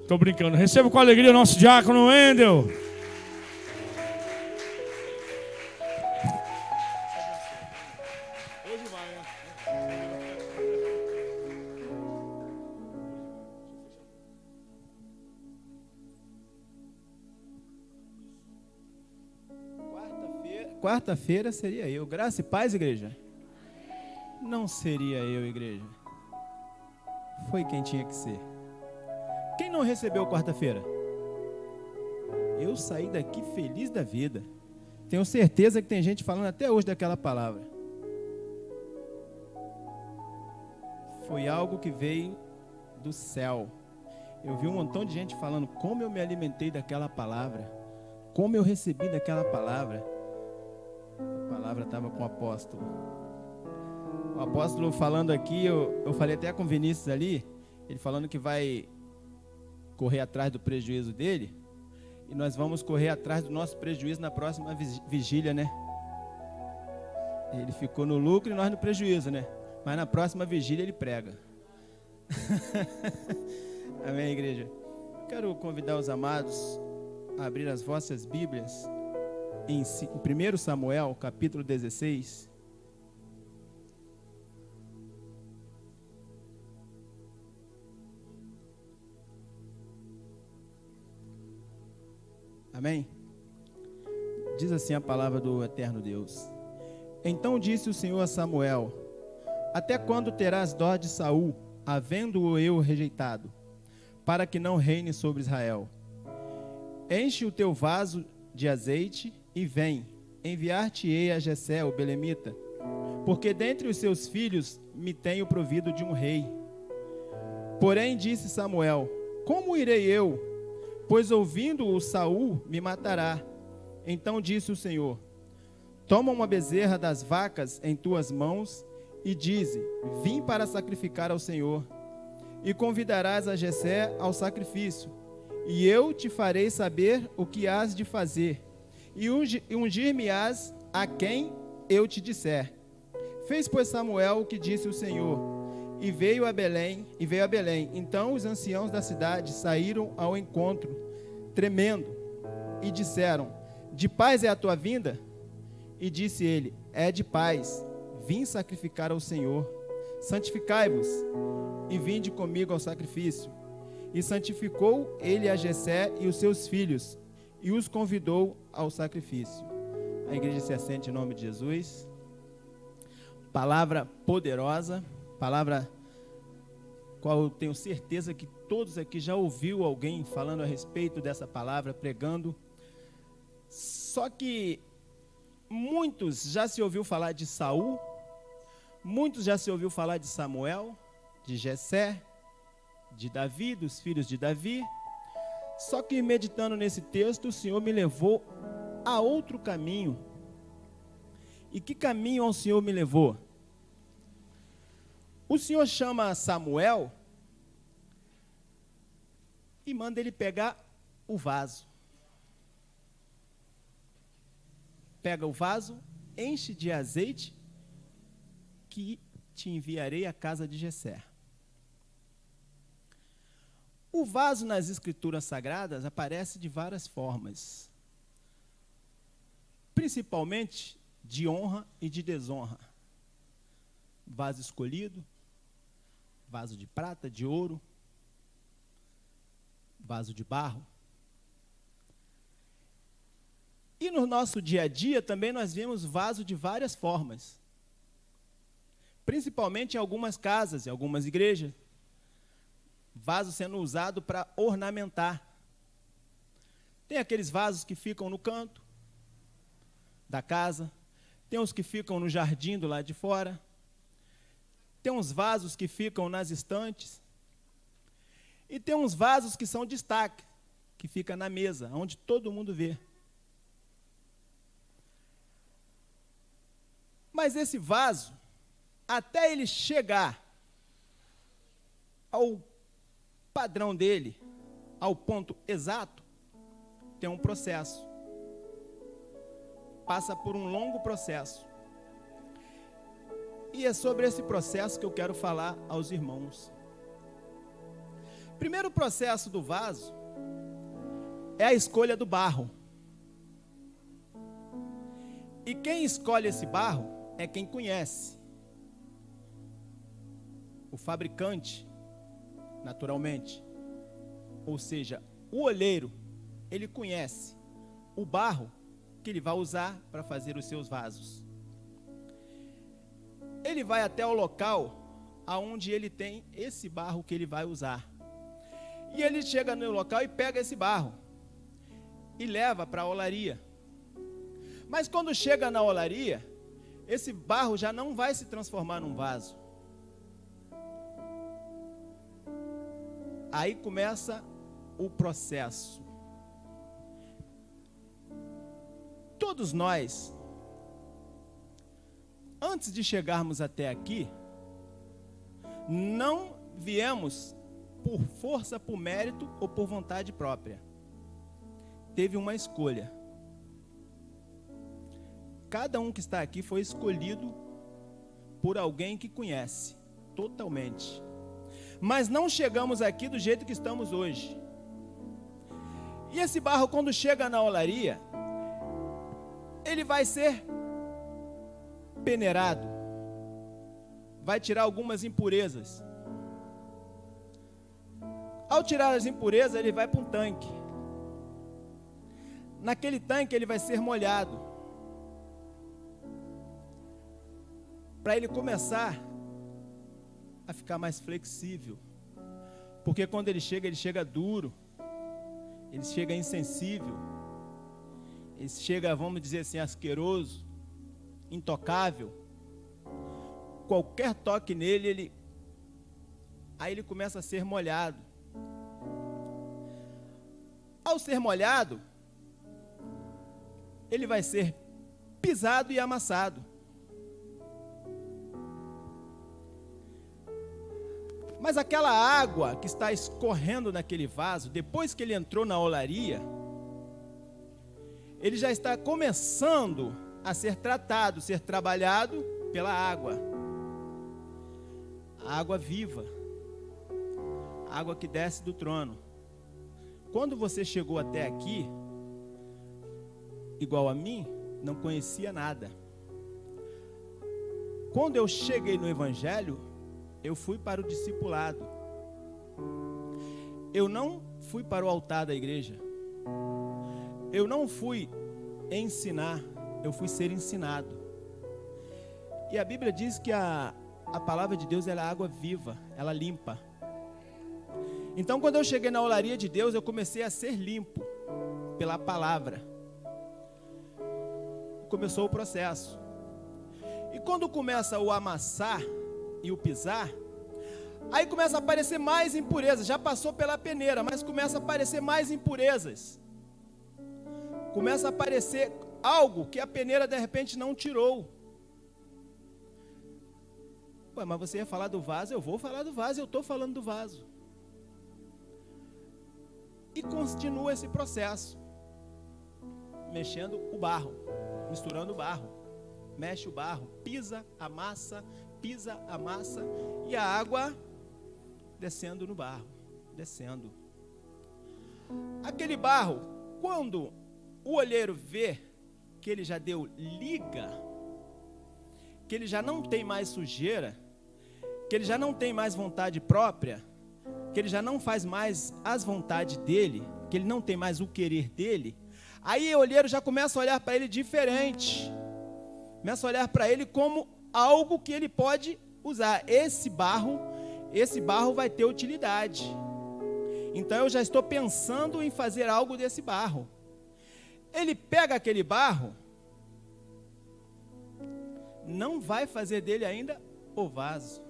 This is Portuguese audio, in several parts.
Tô brincando. Receba com alegria o nosso diácono Wendel. Quarta-feira seria eu. Graça e paz, igreja? Não seria eu, igreja. Foi quem tinha que ser. Quem não recebeu quarta-feira? Eu saí daqui feliz da vida. Tenho certeza que tem gente falando até hoje daquela palavra. Foi algo que veio do céu. Eu vi um montão de gente falando como eu me alimentei daquela palavra, como eu recebi daquela palavra. A palavra estava com o apóstolo. O apóstolo falando aqui, eu falei até com o Vinícius ali, ele falando que vai correr atrás do prejuízo dele, e nós vamos correr atrás do nosso prejuízo na próxima vigília, né? Ele ficou no lucro e nós no prejuízo, né? Mas na próxima vigília ele prega. Amém, igreja? Quero convidar os amados a abrir as vossas Bíblias em 1 Samuel, capítulo 16. Amém? Diz assim a palavra do eterno Deus. Então disse o Senhor a Samuel: até quando terás dó de Saul, havendo-o eu rejeitado, para que não reine sobre Israel? Enche o teu vaso de azeite e vem, enviar-te-ei a Jessé, o belemita, porque dentre os seus filhos me tenho provido de um rei. Porém disse Samuel: como irei eu? Pois ouvindo-o Saul me matará. Então disse o Senhor: toma uma bezerra das vacas em tuas mãos e dize: vim para sacrificar ao Senhor. E convidarás a Jessé ao sacrifício, e eu te farei saber o que hás de fazer, e ungir-me-ás a quem eu te disser. Fez, pois, Samuel o que disse o Senhor, e veio a Belém. Então os anciãos da cidade saíram ao encontro, tremendo, e disseram: de paz é a tua vinda? E disse ele: é de paz, vim sacrificar ao Senhor. Santificai-vos, e vinde comigo ao sacrifício. E santificou ele a Jessé e os seus filhos, e os convidou ao sacrifício. A igreja se assente em nome de Jesus. Palavra poderosa, palavra qual eu tenho certeza que todos aqui já ouviu alguém falando a respeito dessa palavra, pregando. Só que muitos já se ouviu falar de Saul, muitos já se ouviu falar de Samuel, de Jessé, de Davi, dos filhos de Davi. Só que meditando nesse texto, o Senhor me levou a outro caminho. E que caminho o Senhor me levou? O Senhor chama Samuel e manda ele pegar o vaso. Pega o vaso, enche de azeite, que te enviarei à casa de Jessé. O vaso nas Escrituras Sagradas aparece de várias formas, principalmente de honra e de desonra. Vaso escolhido, vaso de prata, de ouro, vaso de barro. E no nosso dia a dia também nós vemos vaso de várias formas, principalmente em algumas casas, em algumas igrejas. Vaso sendo usado para ornamentar. Tem aqueles vasos que ficam no canto da casa, tem os que ficam no jardim do lado de fora, tem uns vasos que ficam nas estantes, e tem uns vasos que são destaque, que fica na mesa, onde todo mundo vê. Mas esse vaso, até ele chegar ao padrão dele, ao ponto exato, tem um processo. Passa por um longo processo. E é sobre esse processo que eu quero falar aos irmãos. Primeiro processo do vaso é a escolha do barro. E quem escolhe esse barro é quem conhece. O fabricante, naturalmente. Ou seja, o olheiro, ele conhece o barro que ele vai usar para fazer os seus vasos. Ele vai até o local aonde ele tem esse barro que ele vai usar. E ele chega no local e pega esse barro e leva para a olaria. Mas quando chega na olaria, esse barro já não vai se transformar num vaso. Aí começa o processo. Todos nós, antes de chegarmos até aqui, não viemos por força, por mérito ou por vontade própria. Teve uma escolha. Cada um que está aqui foi escolhido por alguém que conhece totalmente. Mas não chegamos aqui do jeito que estamos hoje. E esse barro, quando chega na olaria, ele vai ser peneirado. Vai tirar algumas impurezas. Ao tirar as impurezas, ele vai para um tanque. Naquele tanque ele vai ser molhado. Para ele começar a ficar mais flexível. Porque quando ele chega duro. Ele chega insensível. Ele chega, vamos dizer assim, asqueroso, intocável. Qualquer toque nele, aí ele começa a ser molhado. Ao ser molhado, ele vai ser pisado e amassado. Mas aquela água que está escorrendo naquele vaso, depois que ele entrou na olaria, ele já está começando a ser tratado, ser trabalhado pela água. A água viva. A água que desce do trono. Quando você chegou até aqui, igual a mim, não conhecia nada. Quando eu cheguei no Evangelho, eu fui para o discipulado. Eu não fui para o altar da igreja. Eu não fui ensinar, eu fui ser ensinado. E a Bíblia diz que a palavra de Deus ela é água viva, ela limpa. Então quando eu cheguei na olaria de Deus, eu comecei a ser limpo pela palavra. Começou o processo. E quando começa o amassar e o pisar, aí começa a aparecer mais impurezas. Já passou pela peneira, mas começa a aparecer mais impurezas. Começa a aparecer algo que a peneira de repente não tirou. Ué, mas você ia falar do vaso? Eu vou falar do vaso, eu estou falando do vaso. E continua esse processo. Mexendo o barro, misturando o barro. Mexe o barro, pisa, amassa, e a água descendo no barro, descendo. Aquele barro, quando o olheiro vê que ele já deu liga, que ele já não tem mais sujeira, que ele já não tem mais vontade própria, que ele já não faz mais as vontades dele, que ele não tem mais o querer dele, aí o olheiro já começa a olhar para ele diferente, começa a olhar para ele como algo que ele pode usar. Esse barro vai ter utilidade. Então eu já estou pensando em fazer algo desse barro. Ele pega aquele barro, não vai fazer dele ainda o vaso.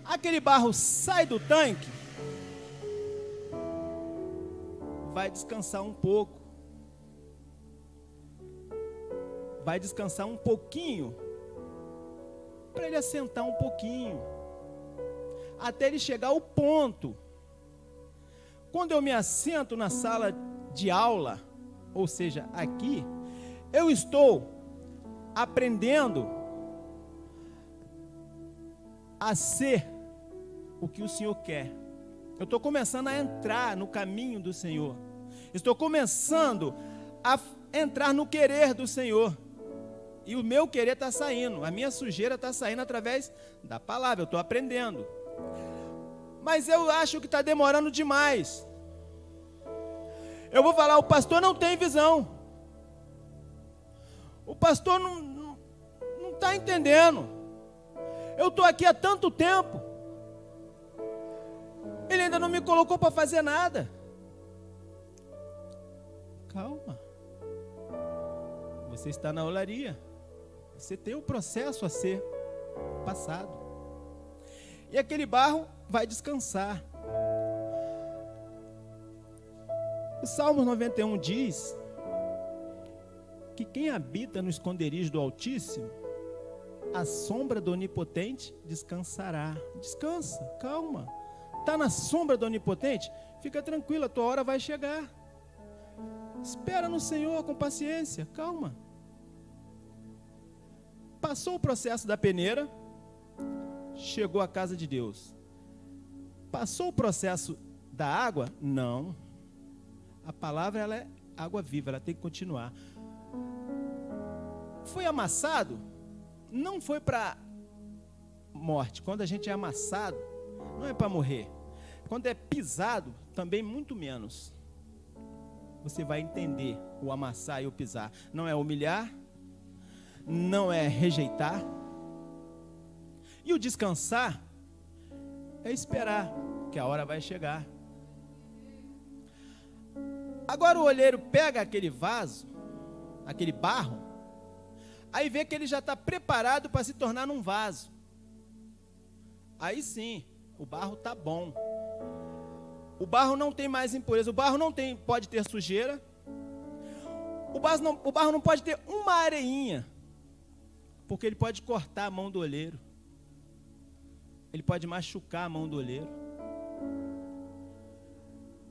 Aquele barro sai do tanque, vai descansar um pouco. Vai descansar um pouquinho, para ele assentar um pouquinho, até ele chegar ao ponto. Quando eu me assento na sala de aula, ou seja, aqui, eu estou aprendendo a ser o que o Senhor quer Eu estou começando a entrar no caminho do Senhor. Estou começando a entrar no querer do Senhor. E o meu querer está saindo, a minha sujeira está saindo através da palavra, eu estou aprendendo. Mas eu acho que está demorando demais. Eu vou falar, o pastor não tem visão. O pastor não está entendendo. Eu estou aqui há tanto tempo. Ele ainda não me colocou para fazer nada. Calma. Você está na olaria. Você tem um processo a ser passado. E aquele barro vai descansar. O Salmo 91 diz que quem habita no esconderijo do Altíssimo, a sombra do Onipotente descansará. Descansa, calma. Está na sombra do Onipotente? Fica tranquilo, a tua hora vai chegar. Espera no Senhor com paciência, calma. Passou o processo da peneira, chegou à casa de Deus. Passou o processo da água? Não. A palavra, ela é água viva, ela tem que continuar. Foi amassado? Não foi para morte. Quando a gente é amassado, não é para morrer. Quando é pisado, também muito menos. Você vai entender o amassar e o pisar. Não é humilhar, não é rejeitar. E o descansar é esperar, que a hora vai chegar. Agora o olheiro pega aquele vaso, aquele barro, aí vê que ele já está preparado para se tornar num vaso. Aí sim, o barro está bom. O barro não tem mais impureza, o barro não pode ter sujeira. O barro não pode ter uma areinha, porque ele pode cortar a mão do olheiro. Ele pode machucar a mão do olheiro.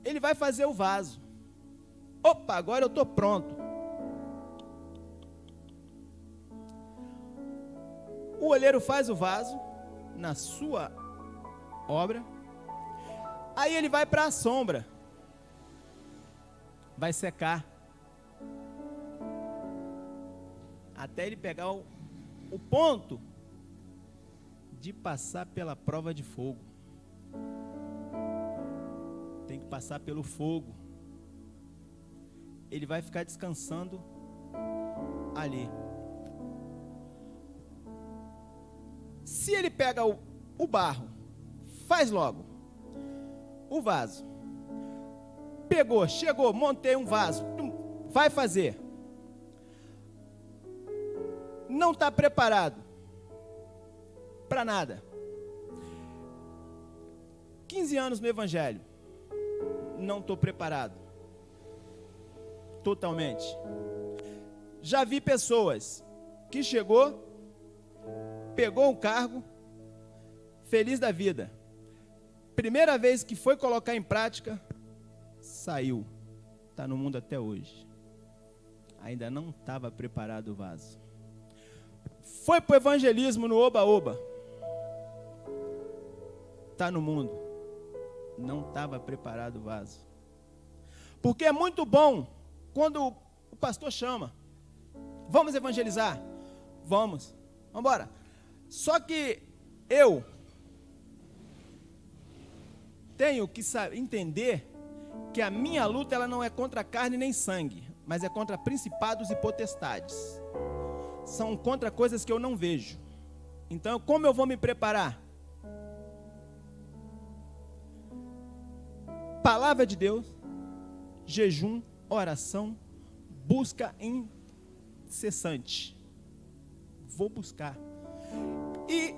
Ele vai fazer o vaso. Opa, agora eu estou pronto. O olheiro faz o vaso na sua obra. Aí ele vai para a sombra. Vai secar. Até ele pegar o ponto de passar pela prova de fogo. Tem que passar pelo fogo. Ele vai ficar descansando ali. Se ele pega o barro, faz logo o vaso. Pegou, chegou, montei um vaso, vai fazer. Não está preparado para nada. 15 anos no Evangelho. Não estou preparado. Totalmente. Já vi pessoas que chegou, pegou um cargo, feliz da vida. Primeira vez que foi colocar em prática, saiu. Está no mundo até hoje. Ainda não estava preparado o vaso. Foi para o evangelismo no oba-oba. Está no mundo. Não estava preparado o vaso. Porque é muito bom quando o pastor chama. Vamos evangelizar? Vamos. Vamos embora. Só que eu tenho que entender que a minha luta ela não é contra carne nem sangue, mas é contra principados e potestades. São contra coisas que eu não vejo. Então, como eu vou me preparar? Palavra de Deus, jejum, oração, busca incessante. Vou buscar. E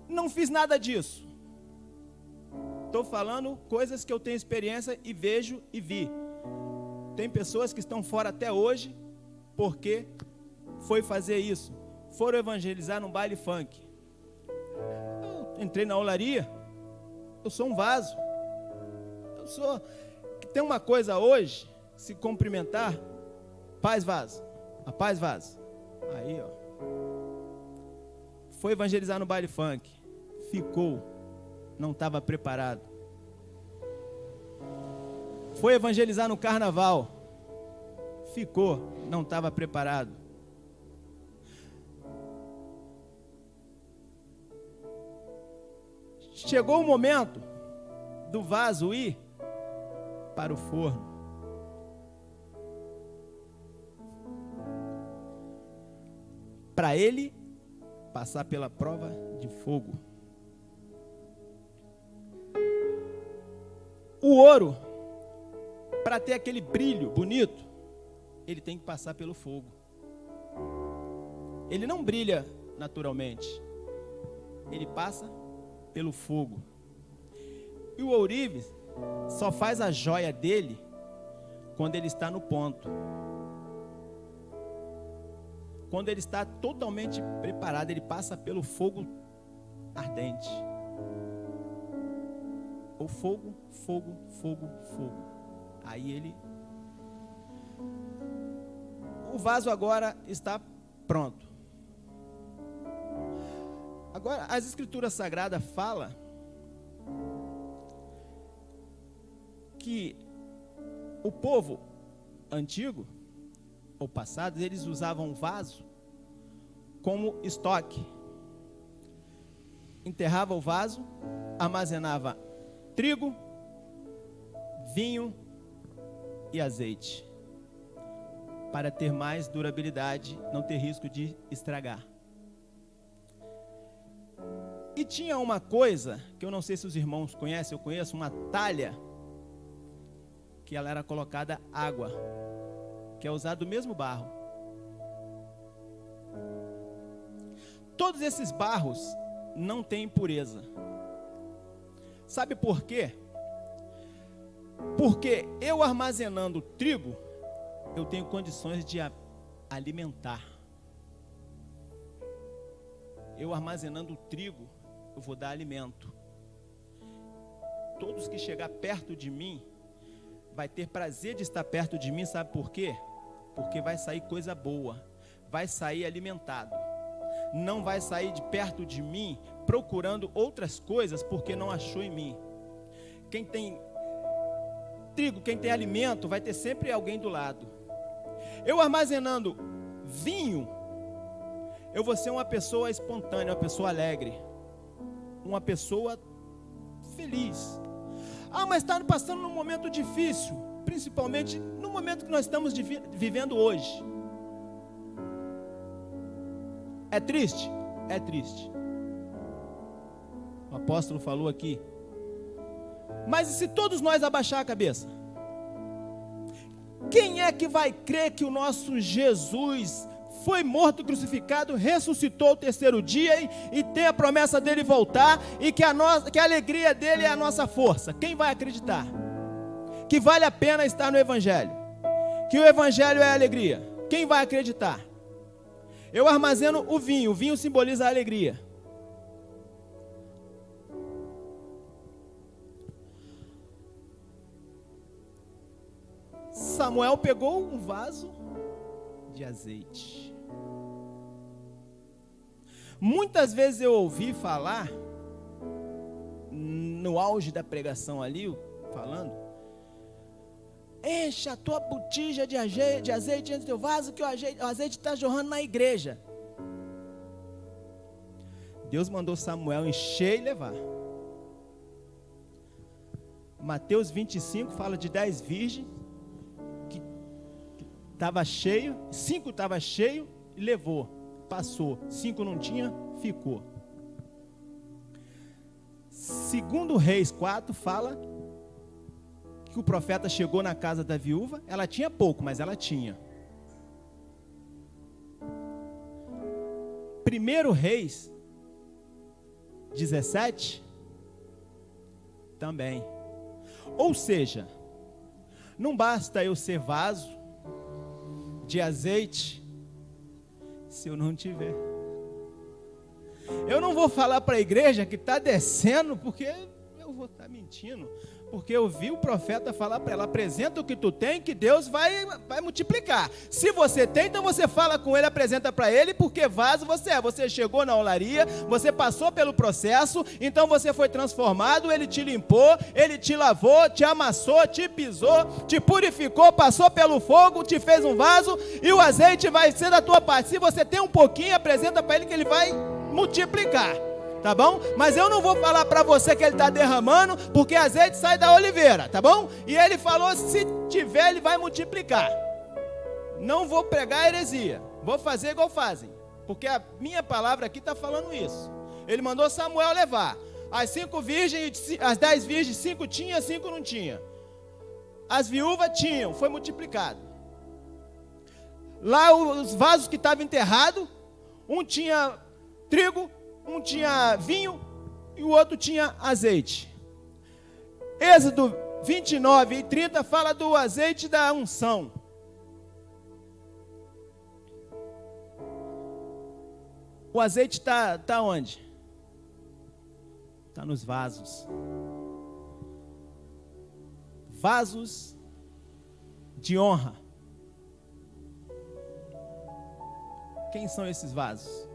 não fiz nada disso. Estou falando coisas que eu tenho experiência e vejo e vi. Tem pessoas que estão fora até hoje porque foi fazer isso. Foram evangelizar num baile funk. Eu entrei na olaria. Eu sou um vaso. Tem uma coisa hoje, se cumprimentar, paz vaso, a paz vaso. Aí, ó. Foi evangelizar no baile funk. Ficou. Não estava preparado. Foi evangelizar no carnaval. Ficou, não estava preparado. Chegou o momento do vaso ir para o forno. Para ele passar pela prova de fogo. O ouro, para ter aquele brilho bonito, ele tem que passar pelo fogo. Ele não brilha naturalmente. Ele passa pelo fogo. E o ourives só faz a joia dele quando ele está no ponto. Quando ele está totalmente preparado, ele passa pelo fogo ardente. O fogo, fogo, fogo, fogo. Aí ele... O vaso agora está pronto. Agora, as Escrituras Sagradas falam que o povo antigo, ou passado, eles usavam o vaso como estoque. Enterrava o vaso, armazenava trigo, vinho e azeite, para ter mais durabilidade, não ter risco de estragar. E tinha uma coisa, que eu não sei se os irmãos conhecem, eu conheço, uma talha, que ela era colocada água, que é usado o mesmo barro. Todos esses barros não têm impureza. Sabe por quê? Porque eu armazenando trigo, eu tenho condições de alimentar. Eu armazenando trigo, eu vou dar alimento. Todos que chegar perto de mim, vai ter prazer de estar perto de mim, sabe por quê? Porque vai sair coisa boa, vai sair alimentado. Não vai sair de perto de mim procurando outras coisas porque não achou em mim. Quem tem trigo, quem tem alimento, vai ter sempre alguém do lado. Eu armazenando vinho, eu vou ser uma pessoa espontânea, uma pessoa alegre, uma pessoa feliz. Ah, mas está passando num momento difícil, principalmente no momento que nós estamos vivendo hoje. É triste? É triste. O apóstolo falou aqui. Mas e se todos nós abaixar a cabeça? Quem é que vai crer que o nosso Jesus foi morto, crucificado, ressuscitou o terceiro dia e tem a promessa dele voltar e que a alegria dele é a nossa força? Quem vai acreditar? Que vale a pena estar no Evangelho? Que o Evangelho é a alegria? Quem vai acreditar? Eu armazeno o vinho simboliza a alegria. Samuel pegou um vaso de azeite. Muitas vezes eu ouvi falar, no auge da pregação ali, falando, enche a tua botija de azeite dentro do teu vaso, que o azeite está jorrando na igreja. Deus mandou Samuel encher e levar. Mateus 25 fala de 10 virgens, que estava cheio, 5 estava cheio e levou, passou, 5 não tinha, ficou. Segundo Reis 4 fala que o profeta chegou na casa da viúva, ela tinha pouco, mas ela tinha. 1 Reis 17 também. Ou seja, não basta eu ser vaso de azeite se eu não tiver. Eu não vou falar para a igreja que está descendo, porque eu vou estar mentindo. Porque eu vi o profeta falar para ela: apresenta o que tu tem, que Deus vai multiplicar. Se você tem, então você fala com ele, apresenta para ele, porque vaso você é. Você chegou na olaria, você passou pelo processo, então você foi transformado, ele te limpou, ele te lavou, te amassou, te pisou, te purificou, passou pelo fogo, te fez um vaso, e o azeite vai ser da tua parte. Se você tem um pouquinho, apresenta para ele que ele vai multiplicar. Tá bom? Mas eu não vou falar para você que ele está derramando, porque azeite sai da oliveira, tá bom? E ele falou: se tiver, ele vai multiplicar. Não vou pregar heresia, vou fazer igual fazem, porque a minha palavra aqui está falando isso. Ele mandou Samuel levar as 5 virgens, as 10 virgens, 5 tinha, 5 não tinha. As viúvas tinham, foi multiplicado. Lá os vasos que estavam enterrados, um tinha trigo, um tinha vinho e o outro tinha azeite. Êxodo 29 e 30 fala do azeite da unção. O azeite está onde? Está nos vasos. Vasos de honra. Quem são esses vasos?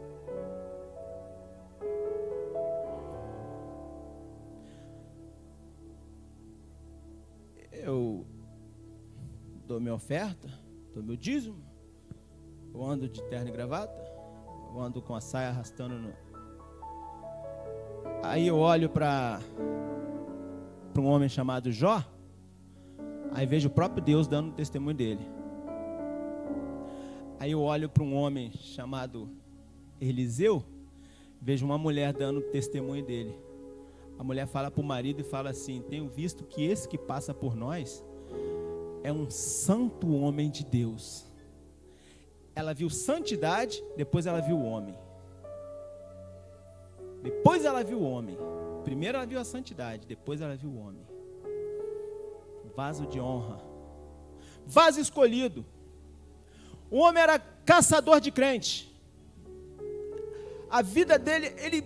Eu dou minha oferta, dou meu dízimo, eu ando de terno e gravata, eu ando com a saia arrastando Aí eu olho para um homem chamado Jó, aí vejo o próprio Deus dando testemunho dele. Aí eu olho para um homem chamado Eliseu, vejo uma mulher dando testemunho dele. A mulher fala para o marido e fala assim: tenho visto que esse que passa por nós é um santo homem de Deus. Ela viu santidade, depois ela viu o homem. Depois ela viu o homem. Primeiro ela viu a santidade, depois ela viu o homem. Vaso de honra. Vaso escolhido. O homem era caçador de crente. A vida dele, ele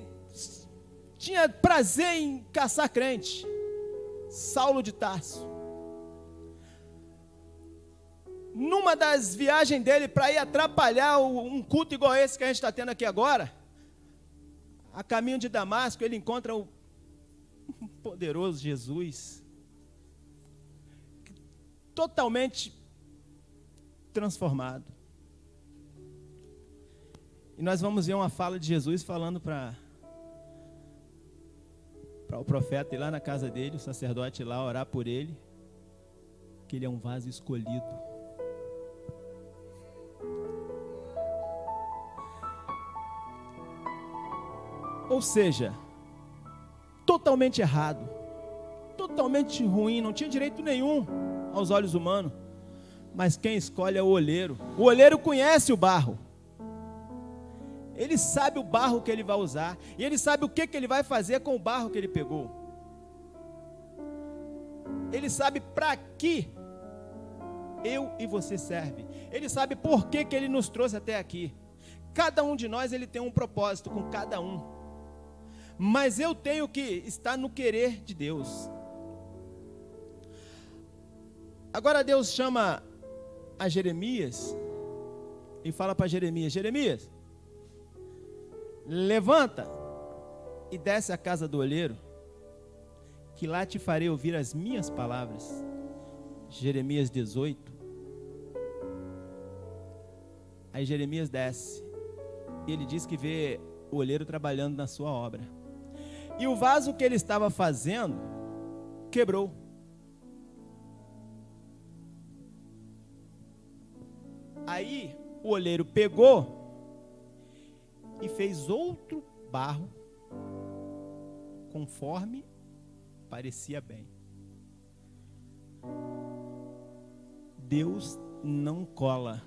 tinha prazer em caçar crente. Saulo de Tarso. Numa das viagens dele para ir atrapalhar um culto igual esse que a gente está tendo aqui agora, a caminho de Damasco, ele encontra o poderoso Jesus, totalmente transformado. E nós vamos ver uma fala de Jesus falando para o profeta ir lá na casa dele, o sacerdote ir lá orar por ele, que ele é um vaso escolhido. Ou seja, totalmente errado, totalmente ruim, não tinha direito nenhum aos olhos humanos. Mas quem escolhe é o olheiro. O olheiro conhece o barro. Ele sabe o barro que ele vai usar. E ele sabe o que ele vai fazer com o barro que ele pegou. Ele sabe para que eu e você serve. Ele sabe por que ele nos trouxe até aqui. Cada um de nós, ele tem um propósito com cada um. Mas eu tenho que estar no querer de Deus. Agora Deus chama a Jeremias e fala para Jeremias: Jeremias, levanta e desce à casa do olheiro, que lá te farei ouvir as minhas palavras. Jeremias 18. Aí Jeremias desce e ele diz que vê o olheiro trabalhando na sua obra. E o vaso que ele estava fazendo quebrou. Aí o olheiro pegou e fez outro barro conforme parecia bem. Deus não cola,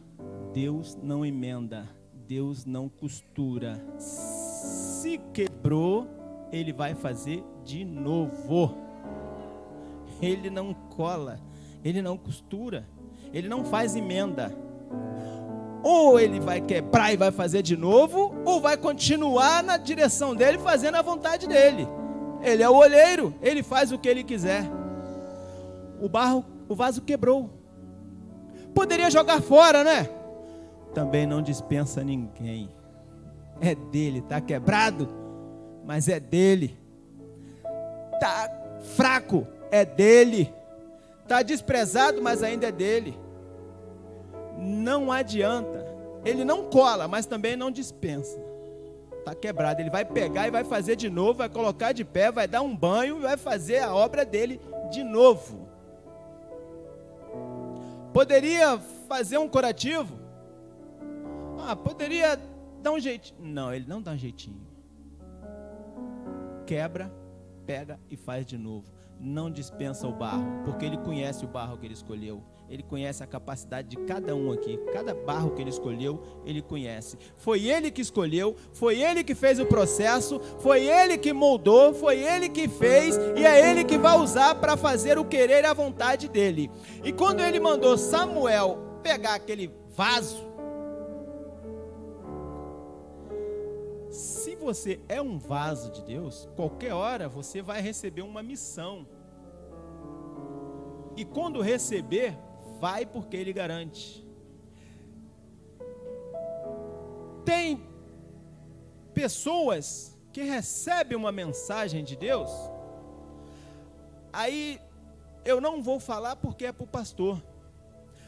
Deus não emenda, Deus não costura. Se quebrou, Ele vai fazer de novo. Ele não cola, Ele não costura, Ele não faz emenda. Ou Ele vai quebrar e vai fazer de novo, ou vai continuar na direção dEle, fazendo a vontade dEle. Ele é o olheiro, Ele faz o que Ele quiser. o vaso quebrou. Poderia jogar fora, né? Também não dispensa ninguém. É dele, está quebrado, mas é dele. Está fraco, é dele. Está desprezado, mas ainda é dele. Não adianta. Ele não cola, mas também não dispensa. Está quebrado, ele vai pegar e vai fazer de novo, vai colocar de pé, vai dar um banho e vai fazer a obra dele de novo. Poderia fazer um curativo? Poderia dar um jeitinho. Não, ele não dá um jeitinho. Quebra, pega e faz de novo. Não dispensa o barro, porque ele conhece o barro que ele escolheu. Ele conhece a capacidade de cada um aqui. Cada barro que ele escolheu, ele conhece. Foi ele que escolheu, foi ele que fez o processo, foi ele que moldou, foi ele que fez, e é ele que vai usar para fazer o querer e a vontade dele. E quando ele mandou Samuel pegar aquele vaso, se você é um vaso de Deus, qualquer hora você vai receber uma missão. E quando receber, vai porque ele garante. Tem pessoas que recebem uma mensagem de Deus, aí eu não vou falar porque é para o pastor,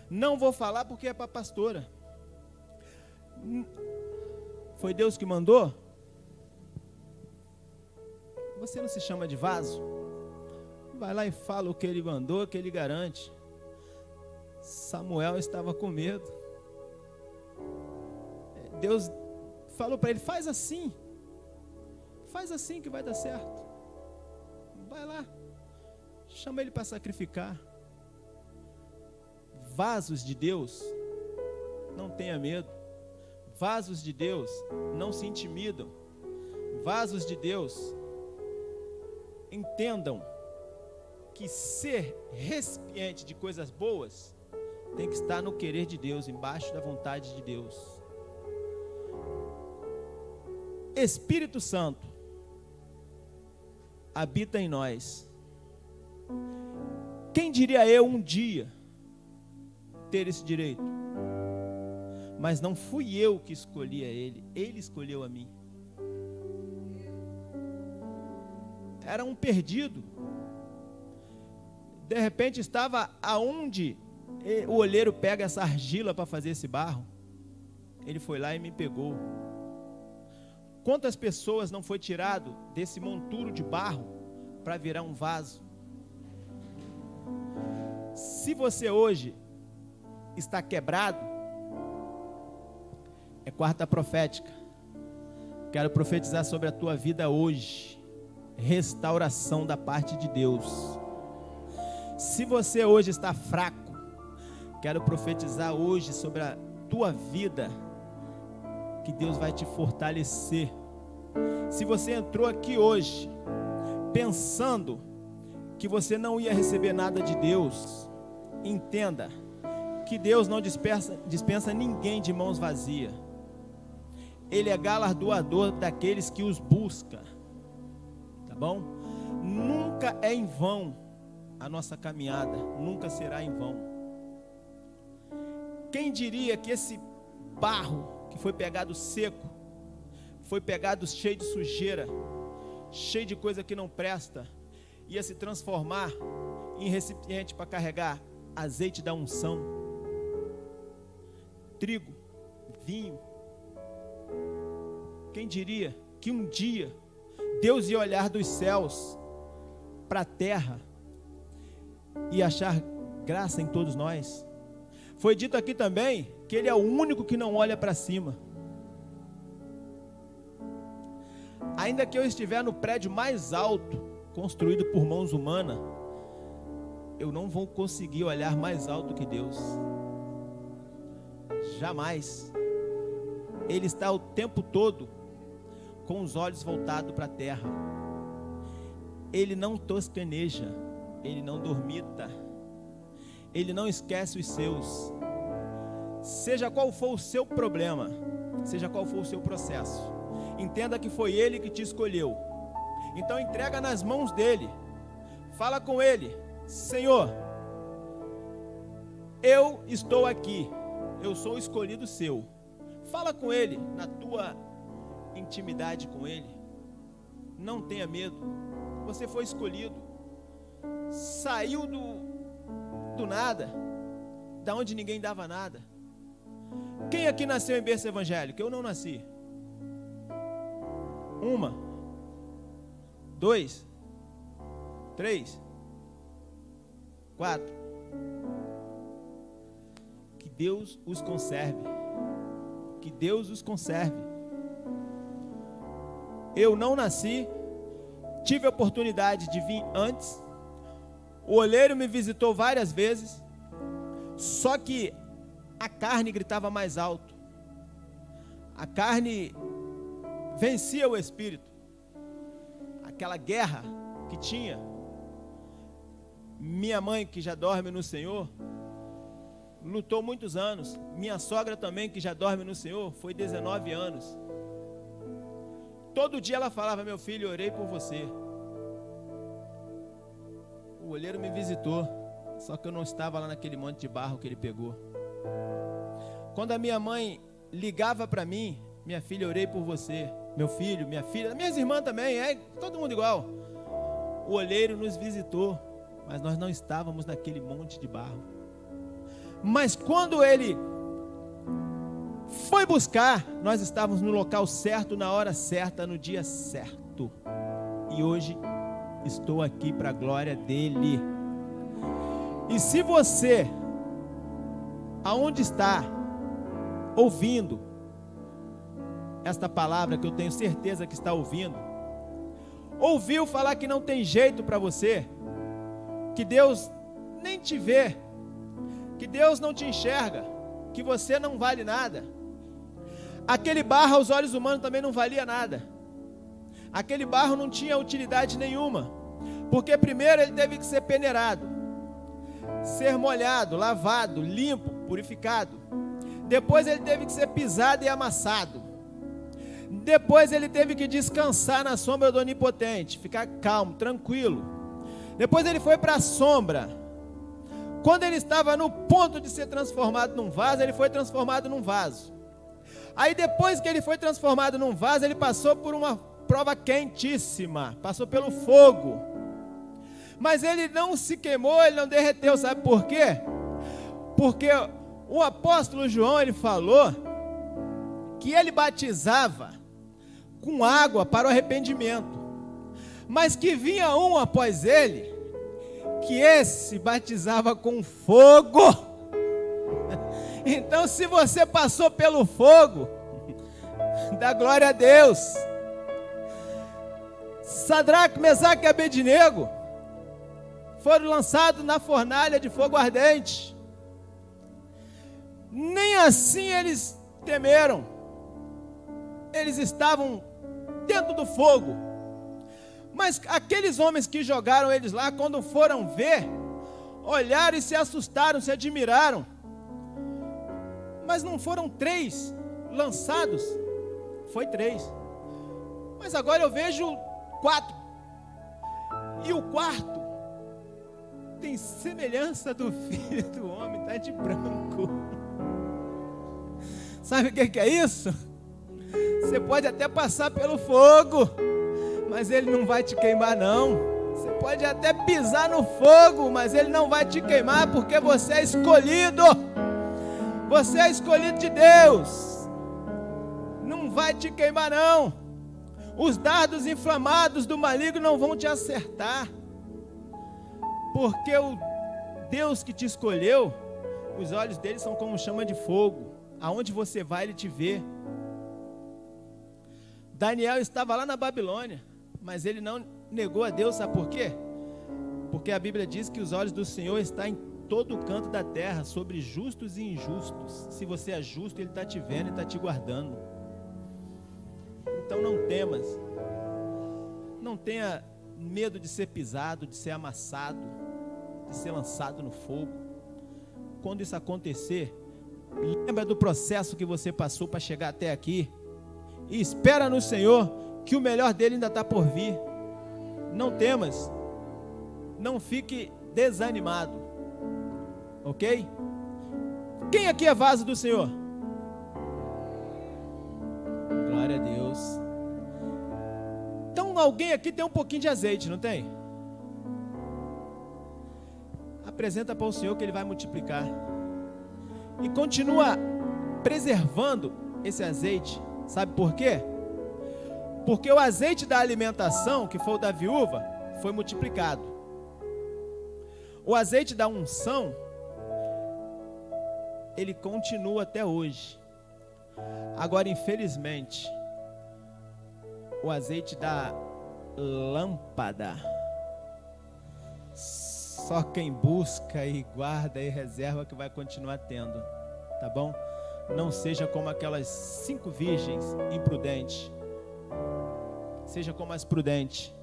não vou falar porque é para a pastora. Foi Deus que mandou? Você não se chama de vaso? Vai lá e fala o que ele mandou, que ele garante. Samuel estava com medo. Deus falou para ele: faz assim que vai dar certo. Vai lá, chama ele para sacrificar. Vasos de Deus, não tenha medo. Vasos de Deus não se intimidam. Vasos de Deus entendam que ser recipiente de coisas boas tem que estar no querer de Deus, embaixo da vontade de Deus. Espírito Santo habita em nós. Quem diria eu um dia ter esse direito? Mas não fui eu que escolhi a ele, ele escolheu a mim. Era um perdido. De repente estava aonde o olheiro pega essa argila para fazer esse barro. Ele foi lá e me pegou. Quantas pessoas não foi tirado desse monturo de barro para virar um vaso? Se você hoje está quebrado, é quarta profética. Quero profetizar sobre a tua vida hoje. Restauração da parte de Deus. Se você hoje está fraco, quero profetizar hoje sobre a tua vida, que Deus vai te fortalecer. Se você entrou aqui hoje pensando que você não ia receber nada de Deus, entenda que Deus não dispensa ninguém de mãos vazias. Ele é galardoador daqueles que os buscam. Tá bom? Nunca é em vão a nossa caminhada, nunca será em vão. Quem diria que esse barro que foi pegado seco, foi pegado cheio de sujeira, cheio de coisa que não presta, ia se transformar em recipiente para carregar azeite da unção, trigo, vinho. Quem diria que um dia Deus ia olhar dos céus para a terra e achar graça em todos nós? Foi dito aqui também que Ele é o único que não olha para cima. Ainda que eu estiver no prédio mais alto, construído por mãos humanas, eu não vou conseguir olhar mais alto que Deus. Jamais. Ele está o tempo todo com os olhos voltados para a terra. Ele não tosqueneja, ele não dormita, ele não esquece os seus. Seja qual for o seu problema, seja qual for o seu processo, entenda que foi Ele que te escolheu. Então entrega nas mãos dele. Fala com Ele: Senhor, eu estou aqui, eu sou escolhido seu. Fala com ele, na tua intimidade com ele. Não tenha medo, você foi escolhido. Saiu do nada, da onde ninguém dava nada. Quem aqui nasceu em berço evangélico? Eu não nasci. 1, 2, 3, 4. Que Deus os conserve. Que Deus os conserve. Eu não nasci, tive a oportunidade de vir antes. O olheiro me visitou várias vezes, só que a carne gritava mais alto. A carne vencia o espírito. Aquela guerra que tinha. Minha mãe, que já dorme no Senhor, lutou muitos anos. Minha sogra também, que já dorme no Senhor, foi 19 anos. Todo dia ela falava: meu filho, eu orei por você. O olheiro me visitou, só que eu não estava lá naquele monte de barro que ele pegou. Quando a minha mãe ligava para mim: minha filha, eu orei por você. Meu filho, minha filha, minhas irmãs também, todo mundo igual. O olheiro nos visitou, mas nós não estávamos naquele monte de barro. Mas quando ele foi buscar, nós estávamos no local certo, na hora certa, no dia certo. E hoje estou aqui para a glória dele. E se você, aonde está, ouvindo esta palavra, que eu tenho certeza que está ouvindo, ouviu falar que não tem jeito para você, que Deus nem te vê, que Deus não te enxerga, que você não vale nada. Aquele barro aos olhos humanos também não valia nada. Aquele barro não tinha utilidade nenhuma, porque primeiro ele teve que ser peneirado, ser molhado, lavado, limpo, purificado. Depois ele teve que ser pisado e amassado. Depois ele teve que descansar na sombra do Onipotente, ficar calmo, tranquilo. Depois ele foi para a sombra. Quando ele estava no ponto de ser transformado num vaso, ele foi transformado num vaso. Aí depois que ele foi transformado num vaso, ele passou por uma prova quentíssima, passou pelo fogo. Mas ele não se queimou, ele não derreteu, sabe por quê? Porque o apóstolo João, ele falou que ele batizava com água para o arrependimento, mas que vinha um após ele, que esse batizava com fogo. Então, se você passou pelo fogo, dá glória a Deus. Sadraque, Mesaque e Abednego foram lançados na fornalha de fogo ardente. Nem assim eles temeram. Eles estavam dentro do fogo. Mas aqueles homens que jogaram eles lá, quando foram ver, olharam e se assustaram, se admiraram. Mas não foram 3 lançados, foi 3. Mas agora eu vejo 4. E o quarto tem semelhança do Filho do Homem, está de branco. Sabe o que é isso? Você pode até passar pelo fogo, mas ele não vai te queimar não. Você pode até pisar no fogo, mas ele não vai te queimar, porque você é escolhido. Você é escolhido de Deus. Não vai te queimar não. Os dardos inflamados do maligno não vão te acertar, porque o Deus que te escolheu, os olhos dele são como chama de fogo. Aonde você vai, ele te vê. Daniel estava lá na Babilônia, mas ele não negou a Deus, sabe por quê? Porque a Bíblia diz que os olhos do Senhor estão em todo o canto da terra, sobre justos e injustos. Se você é justo, ele está te vendo e está te guardando. Então não temas, não tenha medo de ser pisado, de ser amassado, de ser lançado no fogo. Quando isso acontecer, lembra do processo que você passou para chegar até aqui, e espera no Senhor, que o melhor dele ainda está por vir. Não temas, não fique desanimado, ok? Quem aqui é vaso do Senhor? Glória a Deus. Então alguém aqui tem um pouquinho de azeite, não tem? Apresenta para o Senhor que Ele vai multiplicar. E continua preservando esse azeite. Sabe por quê? Porque o azeite da alimentação, que foi o da viúva, foi multiplicado. O azeite da unção, ele continua até hoje. Agora, infelizmente, o azeite da lâmpada, só quem busca e guarda e reserva que vai continuar tendo, tá bom? Não seja como aquelas 5 virgens imprudentes. Seja como as prudentes.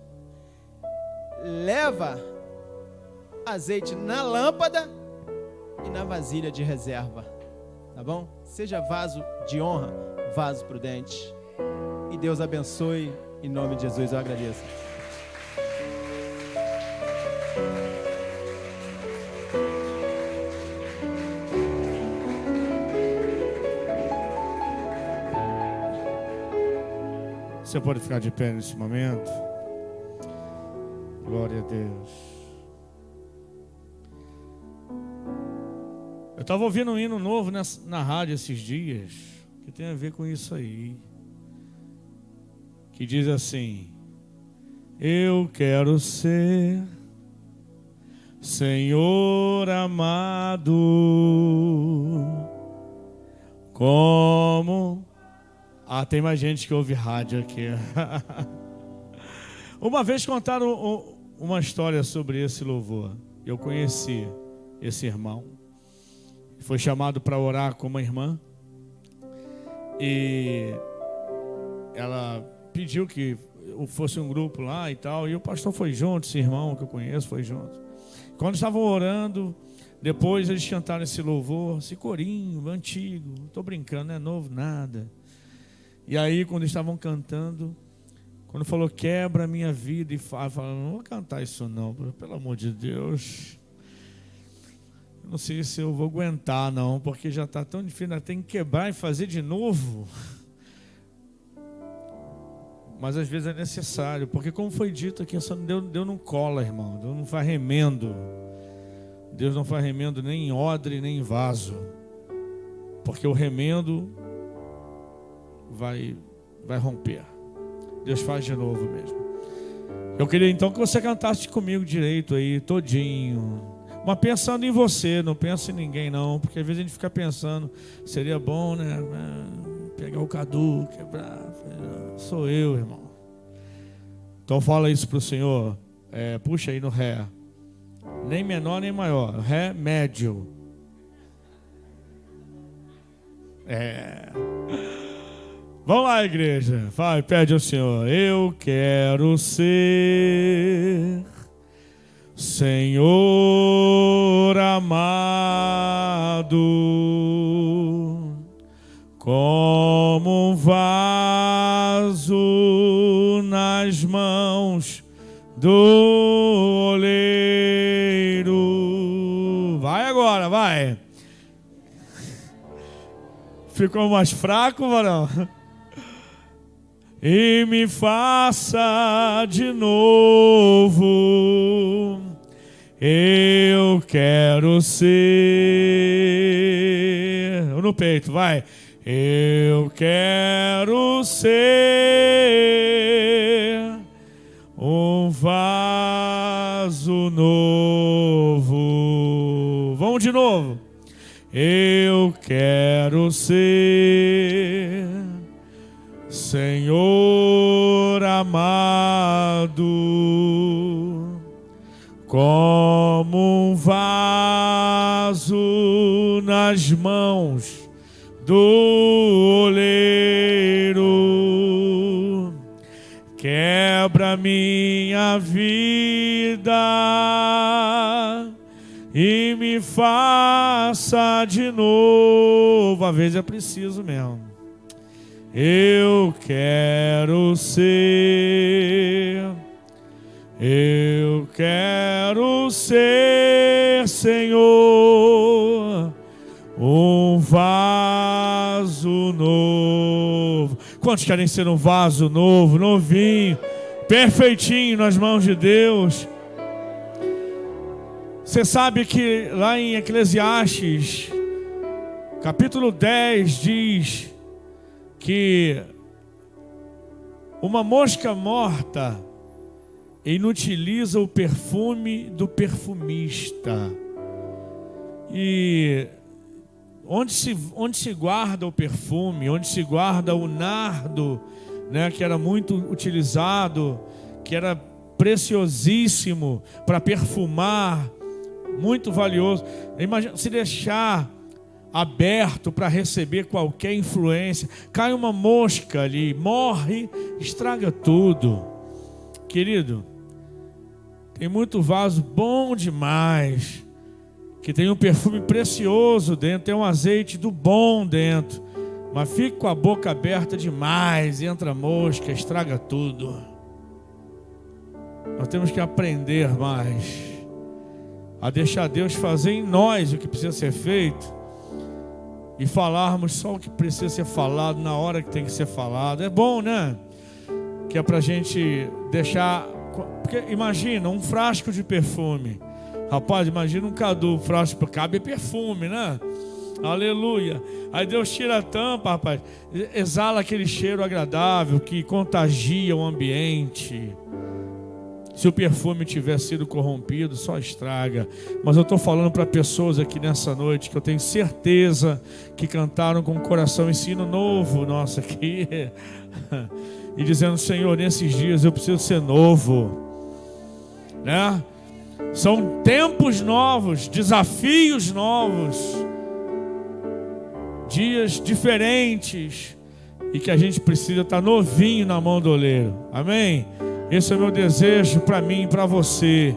Leva azeite na lâmpada e na vasilha de reserva, tá bom? Seja vaso de honra, vaso prudente. E Deus abençoe. Em nome de Jesus eu agradeço. Você pode ficar de pé nesse momento. Glória a Deus. Eu estava ouvindo um hino novo na rádio esses dias, que tem a ver com isso aí. Que diz assim: eu quero ser Senhor amado, como... tem mais gente que ouve rádio aqui. Uma vez contaram uma história sobre esse louvor. Eu conheci esse irmão. Foi chamado para orar com uma irmã. E ela pediu que fosse um grupo lá e tal. E o pastor foi junto, esse irmão que eu conheço foi junto. Quando estavam orando, depois eles cantaram esse louvor, esse corinho antigo. Estou brincando, não é novo nada. E aí, quando estavam cantando, quando falou quebra a minha vida e fala, não vou cantar isso não, pelo amor de Deus. Eu não sei se eu vou aguentar não, porque já está tão difícil, tem que quebrar e fazer de novo. Mas às vezes é necessário, porque como foi dito aqui, Deus não cola, irmão, Deus não faz remendo. Deus não faz remendo nem em odre, nem em vaso. Porque o remendo vai romper. Deus faz de novo mesmo. Eu queria então que você cantasse comigo direito aí, todinho. Mas pensando em você, não pensa em ninguém não, porque às vezes a gente fica pensando, seria bom, né? Pegar o Cadu, quebrar. Sou eu, irmão. Então fala isso pro Senhor. Puxa aí no Ré. Nem menor nem maior. Ré médio. Vamos lá, igreja. Vai, pede ao Senhor. Eu quero ser Senhor amado, como um vaso nas mãos do oleiro. Vai agora, vai. Ficou mais fraco, varão? E me faça de novo. Eu quero ser. No peito, vai. Eu quero ser um vaso novo. Vamos de novo. Eu quero ser Senhor amado, como um vaso nas mãos do oleiro. Quebra minha vida e me faça de novo. Às vezes é preciso mesmo. Eu quero ser Senhor, um vaso novo. Quantos querem ser um vaso novo, novinho, perfeitinho nas mãos de Deus? Você sabe que lá em Eclesiastes, capítulo 10, diz que uma mosca morta inutiliza o perfume do perfumista. E onde se guarda o perfume, onde se guarda o nardo, né, que era muito utilizado, que era preciosíssimo para perfumar, muito valioso. Imagina se deixar aberto para receber qualquer influência, cai uma mosca ali, morre, estraga tudo. Querido, tem muito vaso bom demais, que tem um perfume precioso dentro, tem um azeite do bom dentro, mas fica com a boca aberta demais, entra mosca, estraga tudo. Nós temos que aprender mais a deixar Deus fazer em nós o que precisa ser feito e falarmos só o que precisa ser falado na hora que tem que ser falado. É bom, né? Que é pra gente deixar... Porque imagina um frasco de perfume. Rapaz, imagina um cadu, frasco, cabe perfume, né? Aleluia. Aí Deus tira a tampa, rapaz, exala aquele cheiro agradável que contagia o ambiente. Se o perfume tiver sido corrompido, só estraga. Mas eu estou falando para pessoas aqui nessa noite que eu tenho certeza que cantaram com o coração ensino novo, nossa, aqui. E dizendo, Senhor, nesses dias eu preciso ser novo, né? São tempos novos, desafios novos, dias diferentes, e que a gente precisa estar novinho na mão do oleiro. Amém? Esse é o meu desejo para mim e para você.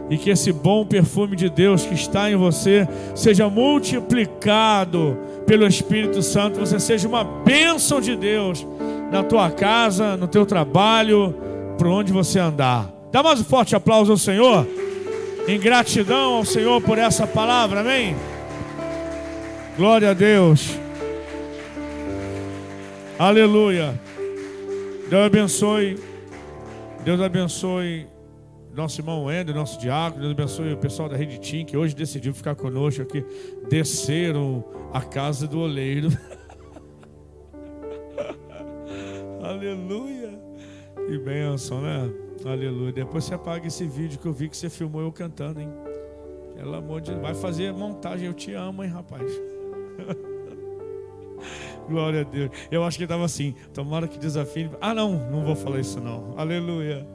E que esse bom perfume de Deus que está em você seja multiplicado pelo Espírito Santo. Você seja uma bênção de Deus na tua casa, no teu trabalho, por onde você andar. Dá mais um forte aplauso ao Senhor, em gratidão ao Senhor por essa palavra, amém? Glória a Deus. Aleluia. Deus abençoe nosso irmão Ender, nosso diácono. Deus abençoe o pessoal da Rede Tim, que hoje decidiu ficar conosco aqui. Desceram a casa do oleiro. Aleluia. Que bênção, né? Aleluia. Depois você apaga esse vídeo que eu vi que você filmou eu cantando, hein? Pelo amor de Deus. Vai fazer montagem. Eu te amo, hein, rapaz? Glória a Deus. Eu acho que estava assim, tomara que desafie. Ah, não vou falar isso não. Aleluia.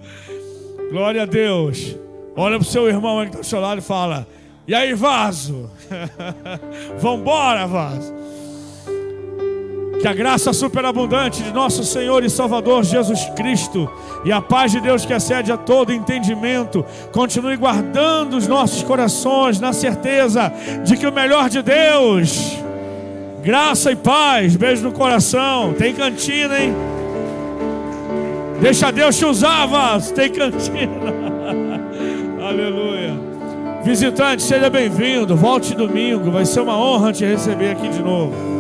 Glória a Deus. Olha para o seu irmão aí que está ao seu lado e fala: e aí, vaso? Vambora, vaso. Que a graça superabundante de nosso Senhor e Salvador Jesus Cristo e a paz de Deus que excede a todo entendimento continue guardando os nossos corações na certeza de que o melhor de Deus, graça e paz, beijo no coração. Tem cantina, hein? Deixa Deus te usar, vaso. Tem cantina. Aleluia. Visitante, seja bem-vindo. Volte domingo. Vai ser uma honra te receber aqui de novo.